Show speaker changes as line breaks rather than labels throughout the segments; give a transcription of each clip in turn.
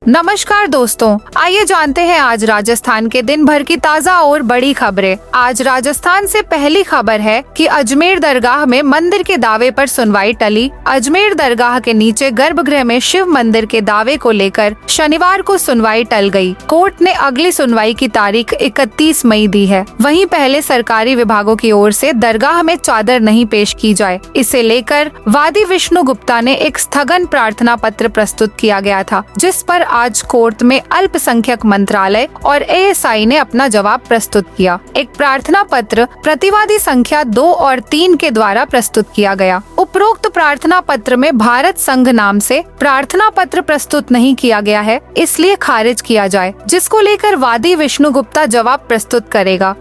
नमस्कार दोस्तों, आइए जानते हैं आज राजस्थान के दिन भर की ताज़ा और बड़ी खबरें। आज राजस्थान से पहली खबर है कि अजमेर दरगाह में मंदिर के दावे पर सुनवाई टली। अजमेर दरगाह के नीचे गर्भगृह में शिव मंदिर के दावे को लेकर शनिवार को सुनवाई टल गई। कोर्ट ने अगली सुनवाई की तारीख 31 मई दी है। वहीं पहले सरकारी विभागों की ओर से दरगाह में चादर नहीं पेश की जाए, इसे लेकर वादी विष्णु गुप्ता ने एक स्थगन प्रार्थना पत्र प्रस्तुत किया गया था, जिस पर आज कोर्ट में अल्पसंख्यक मंत्रालय और एएसआई ने अपना जवाब प्रस्तुत किया। एक प्रार्थना पत्र प्रतिवादी संख्या 2 और 3 के द्वारा प्रस्तुत किया गया। उपरोक्त प्रार्थना पत्र में भारत संघ नाम से प्रार्थना पत्र प्रस्तुत नहीं किया गया है, इसलिए खारिज किया जाए, जिसको लेकर वादी विष्णु गुप्ता जवाब प्रस्तुत करेगा।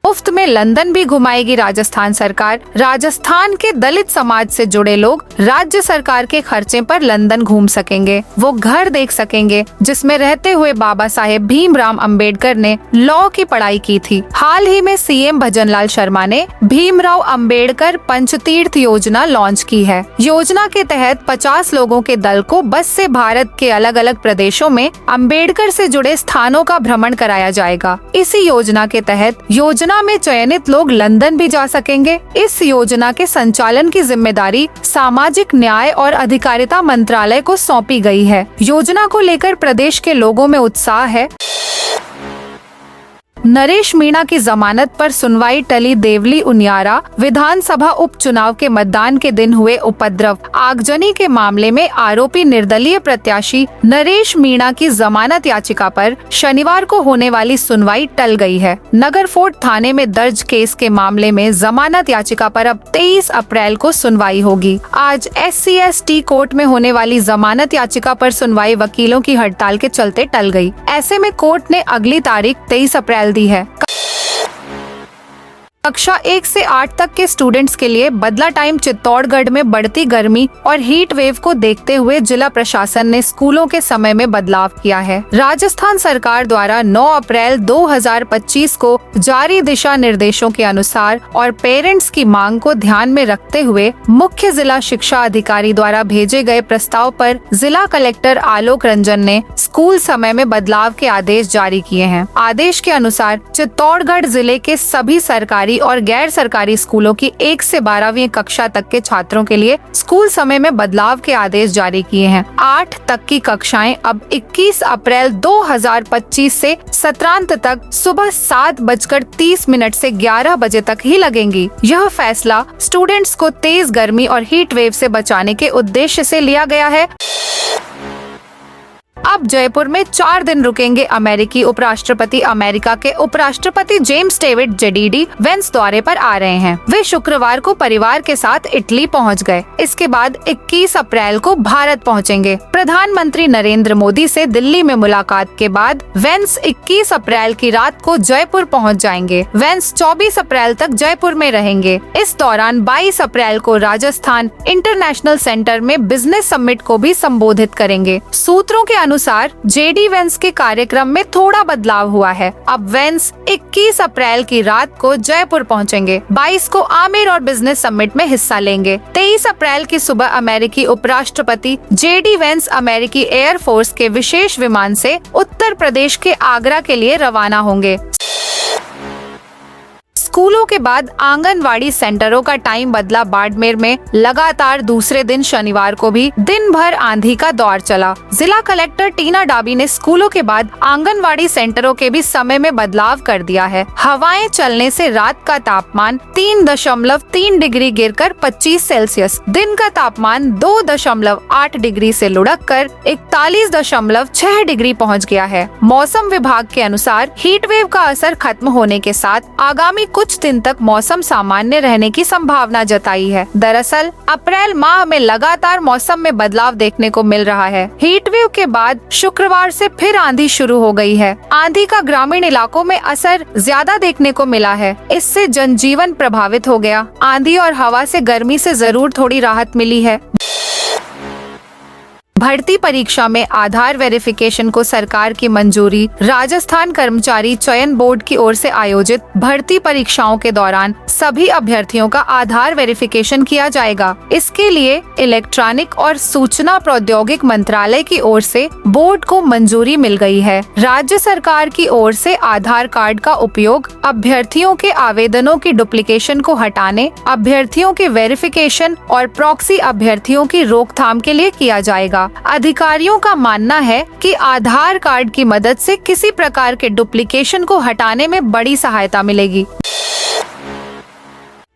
मुफ्त में लंदन भी घुमाएगी राजस्थान सरकार। राजस्थान के दलित समाज से जुड़े लोग राज्य सरकार के खर्चे पर लंदन घूम सकेंगे। वो घर देख सकेंगे जिसमें रहते हुए बाबा साहेब भीमराव अंबेडकर ने लॉ की पढ़ाई की थी। हाल ही में सीएम भजनलाल शर्मा ने भीमराव अंबेडकर पंचतीर्थ योजना लॉन्च की है। योजना के तहत 50 लोगों के दल को बस से भारत के अलग अलग प्रदेशों में अंबेडकर से जुड़े स्थानों का भ्रमण कराया जाएगा। इसी योजना के तहत योजना में चयनित लोग लंदन भी जा सकेंगे। इस योजना के संचालन की जिम्मेदारी सामाजिक न्याय और अधिकारिता मंत्रालय को सौंपी गई है। योजना को लेकर प्रदेश के लोगों में उत्साह है। नरेश मीणा की जमानत पर सुनवाई टली। देवली उनियारा विधानसभा उपचुनाव के मतदान के दिन हुए उपद्रव, आगजनी के मामले में आरोपी निर्दलीय प्रत्याशी नरेश मीणा की जमानत याचिका पर शनिवार को होने वाली सुनवाई टल गई है। नगर फोर्ट थाने में दर्ज केस के मामले में जमानत याचिका पर अब 23 अप्रैल को सुनवाई होगी। आज SC/ST कोर्ट में होने वाली जमानत याचिका पर सुनवाई वकीलों की हड़ताल के चलते टल गई। ऐसे में कोर्ट ने अगली तारीख 23 अप्रैल दी है। कक्षा 1 से 8 तक के स्टूडेंट्स के लिए बदला टाइम। चित्तौड़गढ़ में बढ़ती गर्मी और हीट वेव को देखते हुए जिला प्रशासन ने स्कूलों के समय में बदलाव किया है। राजस्थान सरकार द्वारा 9 अप्रैल 2025 को जारी दिशा निर्देशों के अनुसार और पेरेंट्स की मांग को ध्यान में रखते हुए मुख्य जिला शिक्षा अधिकारी द्वारा भेजे गए प्रस्ताव पर जिला कलेक्टर आलोक रंजन ने स्कूल समय में बदलाव के आदेश जारी किए हैं। आदेश के अनुसार चित्तौड़गढ़ जिले के सभी सरकारी और गैर सरकारी स्कूलों की 1 से 12वीं कक्षा तक के छात्रों के लिए स्कूल समय में बदलाव के आदेश जारी किए हैं। 8 तक की कक्षाएं अब 21 अप्रैल 2025 से सत्रांत तक सुबह 7:30 से 11 बजे तक ही लगेंगी। यह फैसला स्टूडेंट्स को तेज गर्मी और हीट वेव से बचाने के उद्देश्य से लिया गया है। अब जयपुर में 4 दिन रुकेंगे अमेरिकी उपराष्ट्रपति। अमेरिका के उपराष्ट्रपति जेम्स डेविड जेडीडी वेंस दौरे पर आ रहे हैं। वे शुक्रवार को परिवार के साथ इटली पहुंच गए। इसके बाद 21 अप्रैल को भारत पहुंचेंगे। प्रधानमंत्री नरेंद्र मोदी से दिल्ली में मुलाकात के बाद वेंस 21 अप्रैल की रात को जयपुर पहुंच जाएंगे। वेंस 24 अप्रैल तक जयपुर में रहेंगे। इस दौरान 22 अप्रैल को राजस्थान इंटरनेशनल सेंटर में बिजनेस समिट को भी संबोधित करेंगे। सूत्रों के अनुसार जेडी वेंस के कार्यक्रम में थोड़ा बदलाव हुआ है। अब वेंस 21 अप्रैल की रात को जयपुर पहुंचेंगे। 22 को आमिर और बिजनेस समिट में हिस्सा लेंगे। 23 अप्रैल की सुबह अमेरिकी उपराष्ट्रपति जेडी वेंस अमेरिकी एयरफोर्स के विशेष विमान से उत्तर प्रदेश के आगरा के लिए रवाना होंगे। स्कूलों के बाद आंगनवाड़ी सेंटरों का टाइम बदला। बाड़मेर में लगातार दूसरे दिन शनिवार को भी दिन भर आंधी का दौर चला। जिला कलेक्टर टीना डाबी ने स्कूलों के बाद आंगनवाड़ी सेंटरों के भी समय में बदलाव कर दिया है। हवाएं चलने से रात का तापमान 3.3 डिग्री गिरकर 25 सेल्सियस, दिन का तापमान 2.8 डिग्री से लुढ़क कर 41.6 डिग्री पहुँच गया है। मौसम विभाग के अनुसार हीट वेव का असर खत्म होने के साथ आगामी कुछ दिन तक मौसम सामान्य रहने की संभावना जताई है। दरअसल अप्रैल माह में लगातार मौसम में बदलाव देखने को मिल रहा है। हीट वेव के बाद शुक्रवार से फिर आंधी शुरू हो गई है। आंधी का ग्रामीण इलाकों में असर ज्यादा देखने को मिला है। इससे जनजीवन प्रभावित हो गया। आंधी और हवा से गर्मी से जरूर थोड़ी राहत मिली है। भर्ती परीक्षा में आधार वेरिफिकेशन को सरकार की मंजूरी। राजस्थान कर्मचारी चयन बोर्ड की ओर से आयोजित भर्ती परीक्षाओं के दौरान सभी अभ्यर्थियों का आधार वेरिफिकेशन किया जाएगा। इसके लिए इलेक्ट्रॉनिक और सूचना प्रौद्योगिक मंत्रालय की ओर से बोर्ड को मंजूरी मिल गई है। राज्य सरकार की ओर से आधार कार्ड का उपयोग अभ्यर्थियों के आवेदनों की डुप्लीकेशन को हटाने, अभ्यर्थियों के वेरिफिकेशन और प्रॉक्सी अभ्यर्थियों की रोकथाम के लिए किया जाएगा। अधिकारियों का मानना है कि आधार कार्ड की मदद से किसी प्रकार के डुप्लीकेशन को हटाने में बड़ी सहायता मिलेगी।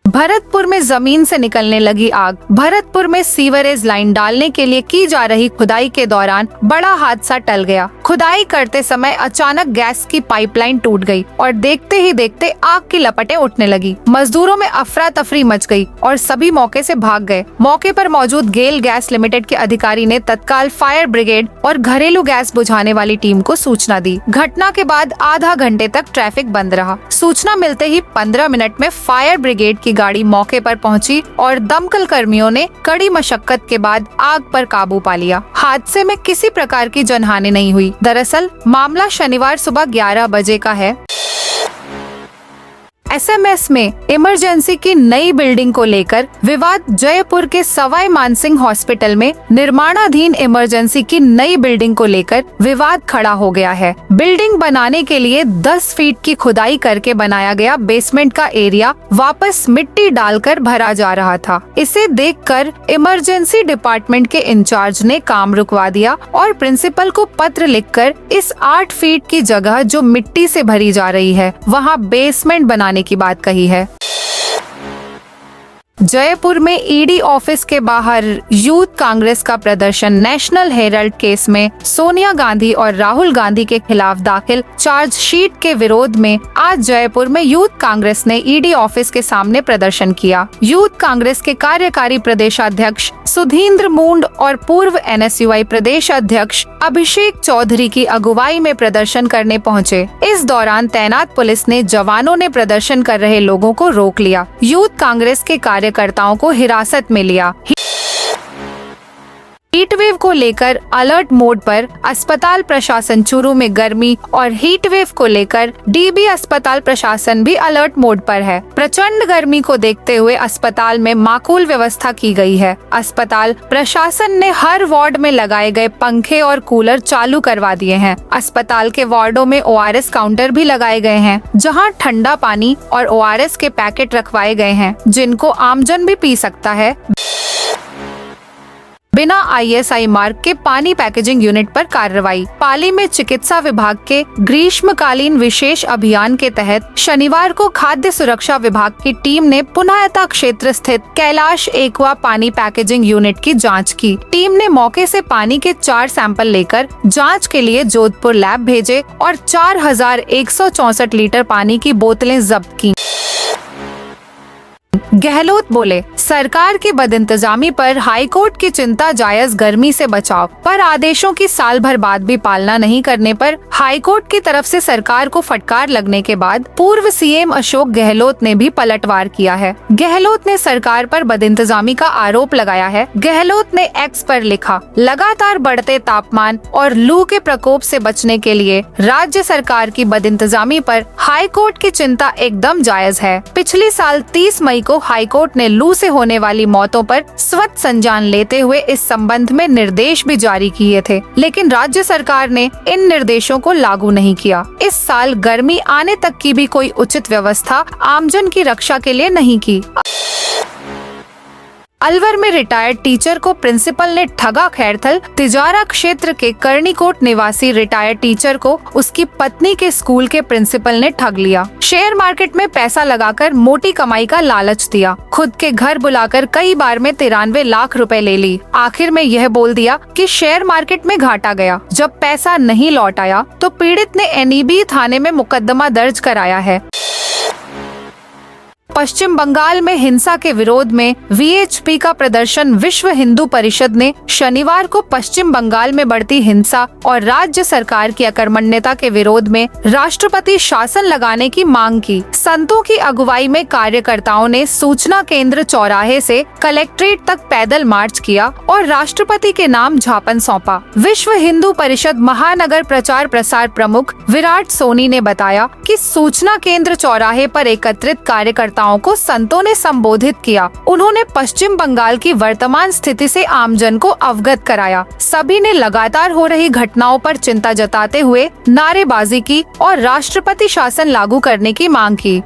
भरतपुर में जमीन से निकलने लगी आग। भरतपुर में सीवरेज लाइन डालने के लिए की जा रही खुदाई के दौरान बड़ा हादसा टल गया। खुदाई करते समय अचानक गैस की पाइपलाइन टूट गई और देखते ही देखते आग की लपटें उठने लगी। मजदूरों में अफरा तफरी मच गई और सभी मौके से भाग गए। मौके पर मौजूद गेल गैस लिमिटेड के अधिकारी ने तत्काल फायर ब्रिगेड और घरेलू गैस बुझाने वाली टीम को सूचना दी। घटना के बाद आधा घंटे तक ट्रैफिक बंद रहा। सूचना मिलते ही 15 मिनट में फायर ब्रिगेड की गाड़ी मौके पर पहुंची और दमकल कर्मियों ने कड़ी मशक्कत के बाद आग पर काबू पा लिया। हादसे में किसी प्रकार की जनहानि नहीं हुई। दरअसल मामला शनिवार सुबह 11 बजे का है। एसएमएस में इमरजेंसी की नई बिल्डिंग को लेकर विवाद। जयपुर के सवाई मानसिंह हॉस्पिटल में निर्माणाधीन इमरजेंसी की नई बिल्डिंग को लेकर विवाद खड़ा हो गया है। बिल्डिंग बनाने के लिए 10 फीट की खुदाई करके बनाया गया बेसमेंट का एरिया वापस मिट्टी डालकर भरा जा रहा था। इसे देखकर इमरजेंसी डिपार्टमेंट के इंचार्ज ने काम रुकवा दिया और प्रिंसिपल को पत्र लिखकर इस 8 फीट की जगह जो मिट्टी से भरी जा रही है वहाँ बेसमेंट बनाने की बात कही है। जयपुर में ईडी ऑफिस के बाहर यूथ कांग्रेस का प्रदर्शन। नेशनल हेराल्ड केस में सोनिया गांधी और राहुल गांधी के खिलाफ दाखिल चार्जशीट के विरोध में आज जयपुर में यूथ कांग्रेस ने ईडी ऑफिस के सामने प्रदर्शन किया। यूथ कांग्रेस के कार्यकारी प्रदेशाध्यक्ष सुधींद्र मूंड और पूर्व एनएसयूआई प्रदेश अध्यक्ष अभिषेक चौधरी की अगुवाई में प्रदर्शन करने पहुंचे। इस दौरान तैनात पुलिस ने जवानों ने प्रदर्शन कर रहे लोगों को रोक लिया। यूथ कांग्रेस के कार्यकर्ताओं को हिरासत में लिया। हीटवेव को लेकर अलर्ट मोड पर अस्पताल प्रशासन। चूरू में गर्मी और हीटवेव को लेकर डीबी अस्पताल प्रशासन भी अलर्ट मोड पर है। प्रचंड गर्मी को देखते हुए अस्पताल में माकूल व्यवस्था की गई है। अस्पताल प्रशासन ने हर वार्ड में लगाए गए पंखे और कूलर चालू करवा दिए हैं। अस्पताल के वार्डों में ORS काउंटर भी लगाए गए हैं, जहां ठंडा पानी और ORS के पैकेट रखवाए गए हैं, जिनको आमजन भी पी सकता है। बिना ISI मार्क के पानी पैकेजिंग यूनिट पर कार्रवाई। पाली में चिकित्सा विभाग के ग्रीष्मकालीन विशेष अभियान के तहत शनिवार को खाद्य सुरक्षा विभाग की टीम ने पुनायता क्षेत्र स्थित कैलाश एक्वा पानी पैकेजिंग यूनिट की जांच की। टीम ने मौके से पानी के 4 सैंपल लेकर जांच के लिए जोधपुर लैब भेजे और 4164 लीटर पानी की बोतलें जब्त की। गहलोत बोले, सरकार की बदइंतजामी पर हाईकोर्ट की चिंता जायज। गर्मी से बचाव पर आदेशों की साल भर बाद भी पालना नहीं करने पर हाईकोर्ट की तरफ से सरकार को फटकार लगने के बाद पूर्व सीएम अशोक गहलोत ने भी पलटवार किया है। गहलोत ने सरकार पर बदइंतजामी का आरोप लगाया है। गहलोत ने एक्स पर लिखा, लगातार बढ़ते तापमान और लू के प्रकोप से बचने के लिए राज्य सरकार की बदइंतजामी पर हाईकोर्ट की चिंता एकदम जायज है। पिछले साल 30 मई को हाईकोर्ट ने लू से होने वाली मौतों पर स्वतः संज्ञान लेते हुए इस संबंध में निर्देश भी जारी किए थे, लेकिन राज्य सरकार ने इन निर्देशों को लागू नहीं किया। इस साल गर्मी आने तक की भी कोई उचित व्यवस्था आमजन की रक्षा के लिए नहीं की। अलवर में रिटायर्ड टीचर को प्रिंसिपल ने ठगा। खैरथल तिजारा क्षेत्र के कर्णीकोट निवासी रिटायर्ड टीचर को उसकी पत्नी के स्कूल के प्रिंसिपल ने ठग लिया। शेयर मार्केट में पैसा लगाकर मोटी कमाई का लालच दिया। खुद के घर बुलाकर कई बार में 93 लाख रुपए ले ली। आखिर में यह बोल दिया कि शेयर मार्केट में घाटा गया। जब पैसा नहीं लौट आया तो पीड़ित ने NEB थाने में मुकदमा दर्ज कराया है। पश्चिम बंगाल में हिंसा के विरोध में VHP का प्रदर्शन। विश्व हिंदू परिषद ने शनिवार को पश्चिम बंगाल में बढ़ती हिंसा और राज्य सरकार की अकर्मण्यता के विरोध में राष्ट्रपति शासन लगाने की मांग की। संतों की अगुवाई में कार्यकर्ताओं ने सूचना केंद्र चौराहे से कलेक्ट्रेट तक पैदल मार्च किया और राष्ट्रपति के नाम ज्ञापन सौंपा। विश्व हिंदू परिषद महानगर प्रचार प्रसार प्रमुख विराट सोनी ने बताया कि सूचना केंद्र चौराहे पर एकत्रित कार्यकर्ताओं को संतों ने संबोधित किया। उन्होंने पश्चिम बंगाल की वर्तमान स्थिति से आमजन को अवगत कराया। सभी ने लगातार हो रही घटनाओं पर चिंता जताते हुए नारेबाजी की और राष्ट्रपति शासन लागू करने की मांग की।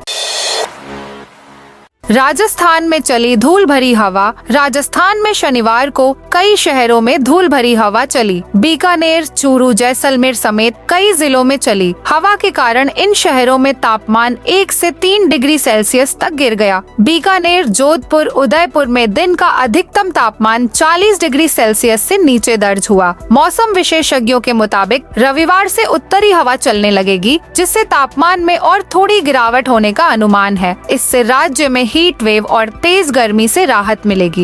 राजस्थान में चली धूल भरी हवा। राजस्थान में शनिवार को कई शहरों में धूल भरी हवा चली। बीकानेर, चूरू, जैसलमेर समेत कई जिलों में चली हवा के कारण इन शहरों में तापमान 1 से 3 डिग्री सेल्सियस तक गिर गया। बीकानेर, जोधपुर, उदयपुर में दिन का अधिकतम तापमान 40 डिग्री सेल्सियस से नीचे दर्ज हुआ। मौसम विशेषज्ञों के मुताबिक रविवार से उत्तरी हवा चलने लगेगी, जिससे तापमान में और थोड़ी गिरावट होने का अनुमान है। इससे राज्य में हीट वेव और तेज गर्मी से राहत मिलेगी।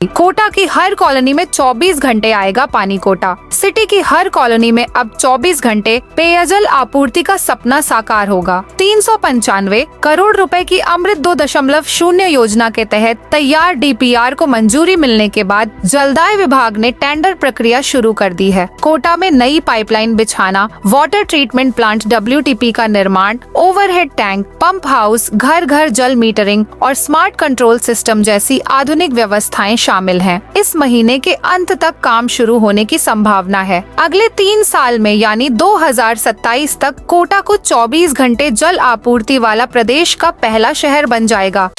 कोटा की हर कॉलोनी में 24 घंटे आएगा पानी कोटा। सिटी की हर कॉलोनी में अब 24 घंटे पेयजल आपूर्ति का सपना साकार होगा। 395 करोड़ रुपए की अमृत 2.0 योजना के तहत तैयार DPR को मंजूरी मिलने के बाद जलदाय विभाग ने टेंडर प्रक्रिया शुरू कर दी है। कोटा में नई पाइपलाइन बिछाना, वाटर ट्रीटमेंट प्लांट WTP का निर्माण, ओवरहेड टैंक, पंप हाउस, घर घर जल मीटरिंग और स्मार्ट कंट्रोल सिस्टम जैसी आधुनिक व्यवस्थाएं शामिल हैं। इस महीने के अंत तक काम शुरू होने की संभावना है। अगले 3 साल में यानी 2027 तक कोटा को 24 घंटे जल आपूर्ति वाला प्रदेश का पहला शहर बन जाएगा।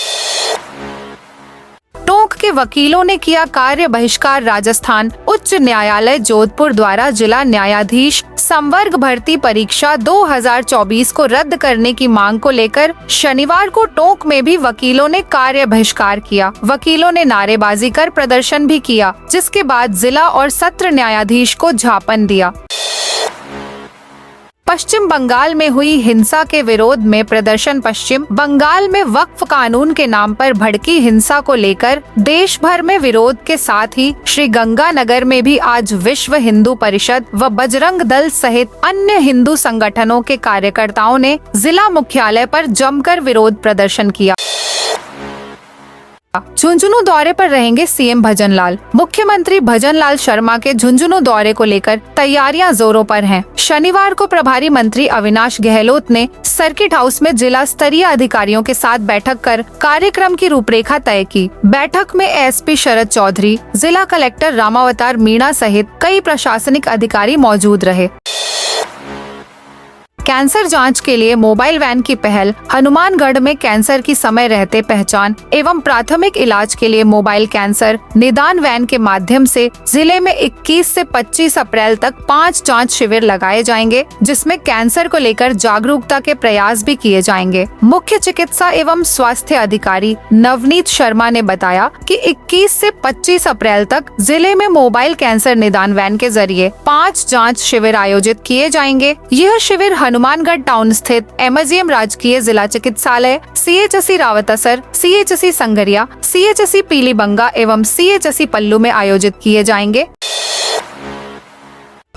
टोंक के वकीलों ने किया कार्य बहिष्कार। राजस्थान उच्च न्यायालय जोधपुर द्वारा जिला न्यायाधीश संवर्ग भर्ती परीक्षा 2024 को रद्द करने की मांग को लेकर शनिवार को टोंक में भी वकीलों ने कार्य बहिष्कार किया। वकीलों ने नारेबाजी कर प्रदर्शन भी किया, जिसके बाद जिला और सत्र न्यायाधीश को ज्ञापन दिया। पश्चिम बंगाल में हुई हिंसा के विरोध में प्रदर्शन। पश्चिम बंगाल में वक्फ कानून के नाम पर भड़की हिंसा को लेकर देश भर में विरोध के साथ ही श्री गंगानगर में भी आज विश्व हिंदू परिषद व बजरंग दल सहित अन्य हिंदू संगठनों के कार्यकर्ताओं ने जिला मुख्यालय पर जमकर विरोध प्रदर्शन किया। झुंझुनू दौरे पर रहेंगे CM भजनलाल। मुख्यमंत्री भजनलाल शर्मा के झुंझुनू दौरे को लेकर तैयारियां जोरों पर हैं। शनिवार को प्रभारी मंत्री अविनाश गहलोत ने सर्किट हाउस में जिला स्तरीय अधिकारियों के साथ बैठक कर कार्यक्रम की रूपरेखा तय की। बैठक में SP शरद चौधरी, जिला कलेक्टर रामावतार मीणा सहित कई प्रशासनिक अधिकारी मौजूद रहे। कैंसर जांच के लिए मोबाइल वैन की पहल। हनुमानगढ़ में कैंसर की समय रहते पहचान एवं प्राथमिक इलाज के लिए मोबाइल कैंसर निदान वैन के माध्यम से जिले में 21 से 25 अप्रैल तक 5 जांच शिविर लगाए जाएंगे, जिसमें कैंसर को लेकर जागरूकता के प्रयास भी किए जाएंगे। मुख्य चिकित्सा एवं स्वास्थ्य अधिकारी नवनीत शर्मा ने बताया कि 21 से 25 अप्रैल तक जिले में मोबाइल कैंसर निदान वैन के जरिए 5 जांच शिविर आयोजित किए जाएंगे। यह शिविर हनुमानगढ़ टाउन स्थित MGM राजकीय जिला चिकित्सालय, CHSC Rawatsar, CHSC Sangaria, CHSC Pilibanga एवं CHSC पल्लू में आयोजित किए जाएंगे।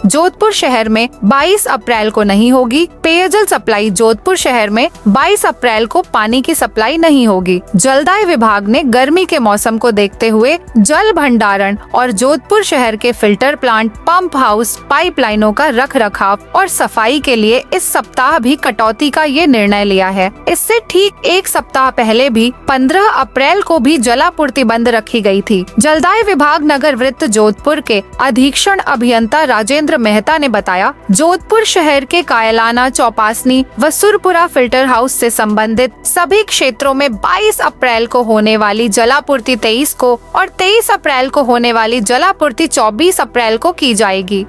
जोधपुर शहर में 22 अप्रैल को नहीं होगी पेयजल सप्लाई। जोधपुर शहर में 22 अप्रैल को पानी की सप्लाई नहीं होगी। जलदाय विभाग ने गर्मी के मौसम को देखते हुए जल भंडारण और जोधपुर शहर के फिल्टर प्लांट, पंप हाउस, पाइपलाइनों का रखरखाव और सफाई के लिए इस सप्ताह भी कटौती का ये निर्णय लिया है। इससे ठीक 1 सप्ताह पहले भी 15 अप्रैल को भी जलापूर्ति बंद रखी गई थी। जलदाय विभाग नगर वृत्त जोधपुर के अधीक्षण अभियंता राजेंद्र मेहता ने बताया, जोधपुर शहर के कायलाना, चौपासनी व सुरपुरा फिल्टर हाउस से संबंधित सभी क्षेत्रों में 22 अप्रैल को होने वाली जलापूर्ति 23 को और 23 अप्रैल को होने वाली जलापूर्ति 24 अप्रैल को की जाएगी।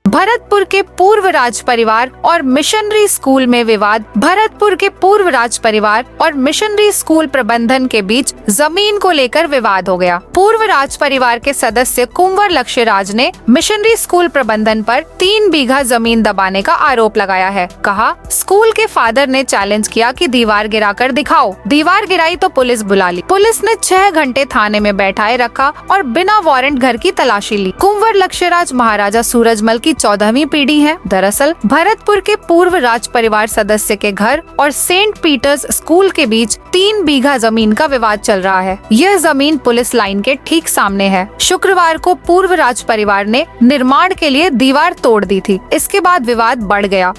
भरतपुर के पूर्व राज परिवार और मिशनरी स्कूल में विवाद। भरतपुर के पूर्व राज परिवार और मिशनरी स्कूल प्रबंधन के बीच जमीन को लेकर विवाद हो गया। पूर्व राज परिवार के सदस्य कुंवर लक्ष्यराज ने मिशनरी स्कूल प्रबंधन पर 3 बीघा जमीन दबाने का आरोप लगाया है। कहा, स्कूल के फादर ने चैलेंज किया कि दीवार गिराकर दिखाओ। दीवार गिराई तो पुलिस बुला ली। पुलिस ने 6 घंटे थाने में बैठाए रखा और बिना वारंट घर की तलाशी ली। कुंवर लक्ष्यराज महाराजा सूरजमल की 14वीं पीढ़ी है। दरअसल भरतपुर के पूर्व राज परिवार सदस्य के घर और सेंट पीटर्स स्कूल के बीच 3 बीघा जमीन का विवाद चल रहा है। यह जमीन पुलिस लाइन के ठीक सामने है। शुक्रवार को पूर्व राज परिवार ने निर्माण के लिए दीवार तोड़ दी थी। इसके बाद विवाद बढ़ गया।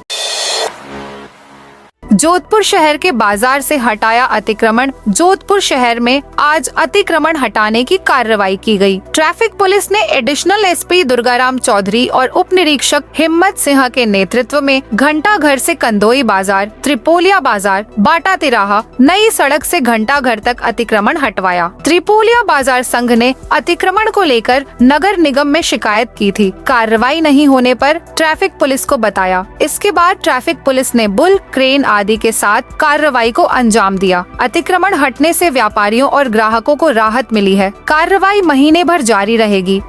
जोधपुर शहर के बाजार से हटाया अतिक्रमण। जोधपुर शहर में आज अतिक्रमण हटाने की कार्रवाई की गई। ट्रैफिक पुलिस ने एडिशनल एसपी दुर्गाराम चौधरी और उप निरीक्षक हिम्मत सिंह के नेतृत्व में घंटा घर से कंदोई बाजार, त्रिपोलिया बाजार, बाटा तिराहा, नई सड़क से घंटा घर तक अतिक्रमण हटवाया। त्रिपोलिया बाजार संघ ने अतिक्रमण को लेकर नगर निगम में शिकायत की थी। कार्रवाई नहीं होने पर ट्रैफिक पुलिस को बताया। इसके बाद ट्रैफिक पुलिस ने बुल, क्रेन आदि के साथ कार्रवाई को अंजाम दिया। अतिक्रमण हटने से व्यापारियों और ग्राहकों को राहत मिली है। कार्रवाई महीने भर जारी रहेगी।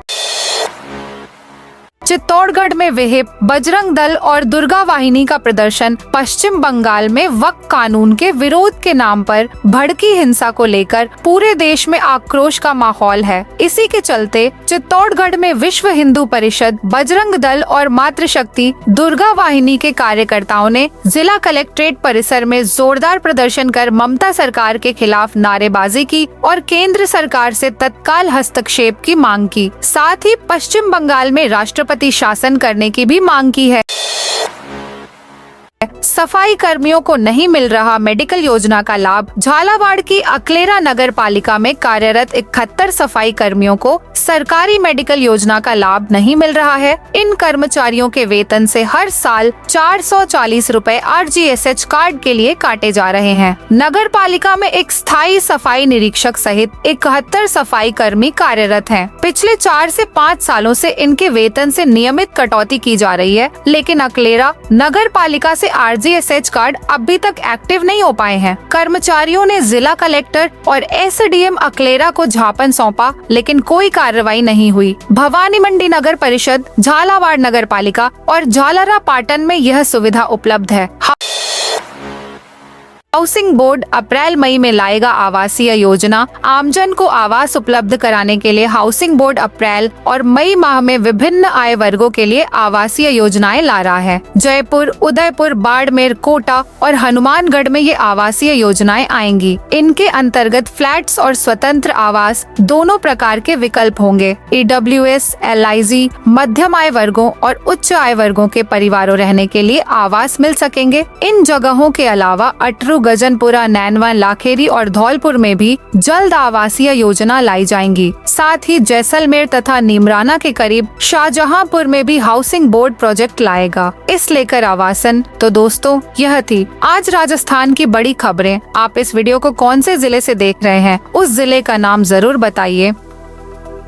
चित्तौड़गढ़ में विहिप, बजरंग दल और दुर्गा वाहिनी का प्रदर्शन। पश्चिम बंगाल में वक्फ कानून के विरोध के नाम पर भड़की हिंसा को लेकर पूरे देश में आक्रोश का माहौल है। इसी के चलते चित्तौड़गढ़ में विश्व हिंदू परिषद, बजरंग दल और मातृशक्ति दुर्गा वाहिनी के कार्यकर्ताओं ने जिला कलेक्ट्रेट परिसर में जोरदार प्रदर्शन कर ममता सरकार के खिलाफ नारेबाजी की और केंद्र सरकार से तत्काल हस्तक्षेप की मांग की। साथ ही पश्चिम बंगाल में राष्ट्रपति शासन करने की भी मांग की है। सफाई कर्मियों को नहीं मिल रहा मेडिकल योजना का लाभ। झालावाड़ की अकलेरा नगर पालिका में कार्यरत 71 सफाई कर्मियों को सरकारी मेडिकल योजना का लाभ नहीं मिल रहा है। इन कर्मचारियों के वेतन से हर साल 440 रुपए RGSH कार्ड के लिए काटे जा रहे हैं। नगर पालिका में एक स्थायी सफाई निरीक्षक सहित 71 सफाई कर्मी कार्यरत हैं। पिछले 4 से 5 सालों से इनके वेतन से नियमित कटौती की जा रही है, लेकिन अकलेरा नगर पालिका से RGSH कार्ड अभी तक एक्टिव नहीं हो पाए हैं। कर्मचारियों ने जिला कलेक्टर और SDM अकलेरा को ज्ञापन सौंपा, लेकिन कोई कार्रवाई नहीं हुई। भवानी मंडी नगर परिषद, झालावाड़ नगर पालिका और झालरा पाटन में यह सुविधा उपलब्ध है। हाउसिंग बोर्ड अप्रैल मई में लाएगा आवासीय योजना। आमजन को आवास उपलब्ध कराने के लिए हाउसिंग बोर्ड अप्रैल और मई माह में विभिन्न आय वर्गों के लिए आवासीय योजनाएं ला रहा है। जयपुर, उदयपुर, बाड़मेर, कोटा और हनुमानगढ़ में ये आवासीय योजनाएं आएंगी। इनके अंतर्गत फ्लैट्स और स्वतंत्र आवास दोनों प्रकार के विकल्प होंगे। EWS, LIG, मध्यम आय वर्गों और उच्च आय वर्गों के परिवारों रहने के लिए आवास मिल सकेंगे। इन जगहों के अलावा अटरू, गजनपुरा, नैनवा, लाखेरी और धौलपुर में भी जल्द आवासीय योजना लाई जाएंगी। साथ ही जैसलमेर तथा नीमराना के करीब शाहजहांपुर में भी हाउसिंग बोर्ड प्रोजेक्ट लाएगा। इस लेकर आवासन। तो दोस्तों, यह थी आज राजस्थान की बड़ी खबरें। आप इस वीडियो को कौन से जिले से देख रहे हैं, उस जिले का नाम जरूर बताइए।